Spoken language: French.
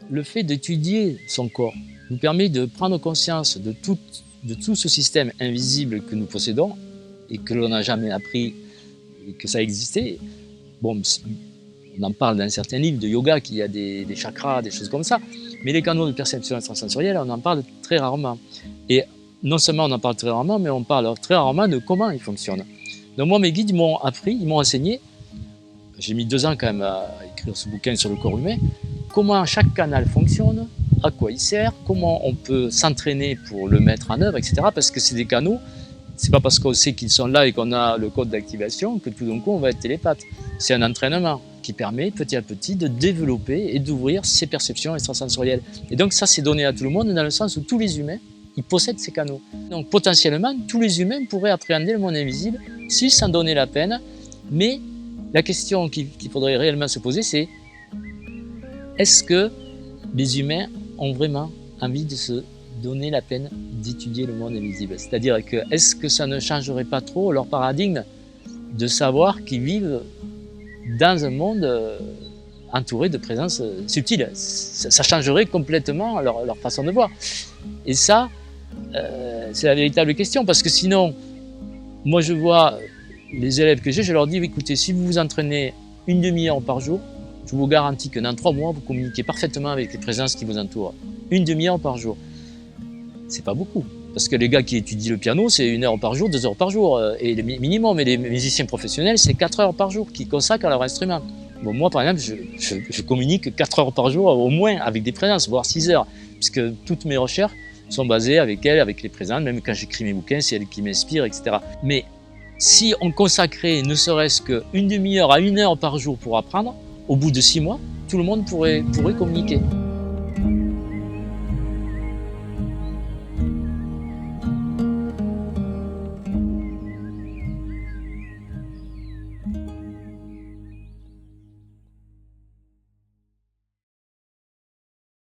Le fait d'étudier son corps nous permet de prendre conscience de tout ce système invisible que nous possédons et que l'on n'a jamais appris et que ça existait. Bon, on en parle dans certains livres de yoga, qu'il y a des chakras, des choses comme ça, mais les canaux de perception extrasensorielle, on en parle très rarement. Et non seulement on en parle très rarement, mais on parle très rarement de comment ils fonctionnent. Donc moi, mes guides m'ont appris, ils m'ont enseigné, j'ai mis 2 ans quand même à écrire ce bouquin sur le corps humain, comment chaque canal fonctionne, à quoi il sert, comment on peut s'entraîner pour le mettre en œuvre, etc. Parce que c'est des canaux, c'est pas parce qu'on sait qu'ils sont là et qu'on a le code d'activation que tout d'un coup on va être télépathe. C'est un entraînement qui permet petit à petit de développer et d'ouvrir ses perceptions extrasensorielles. Et donc ça, c'est donné à tout le monde dans le sens où tous les humains, ils possèdent ces canaux. Donc potentiellement, tous les humains pourraient appréhender le monde invisible s'ils s'en donnaient la peine, mais la question qu'il faudrait réellement se poser, c'est est-ce que les humains ont vraiment envie de se donner la peine d'étudier le monde invisible? C'est-à-dire que est-ce que ça ne changerait pas trop leur paradigme de savoir qu'ils vivent dans un monde entouré de présences subtiles? Ça changerait complètement leur façon de voir. Et ça, c'est la véritable question, parce que sinon, moi je vois les élèves que j'ai, je leur dis, écoutez, si vous vous entraînez une demi-heure par jour, je vous garantis que dans 3 mois, vous communiquez parfaitement avec les présences qui vous entourent. Une demi-heure par jour. C'est pas beaucoup. Parce que les gars qui étudient le piano, c'est 1 heure par jour, 2 heures par jour, et le minimum. Et les musiciens professionnels, c'est 4 heures par jour qu'ils consacrent à leur instrument. Bon, moi, par exemple, je communique 4 heures par jour au moins avec des présences, voire 6 heures. Puisque toutes mes recherches sont basées avec elles, avec les présences. Même quand j'écris mes bouquins, c'est elles qui m'inspirent, etc. Mais si on consacrait ne serait-ce qu'une demi-heure à 1 heure par jour pour apprendre, au bout de 6 mois, tout le monde pourrait communiquer.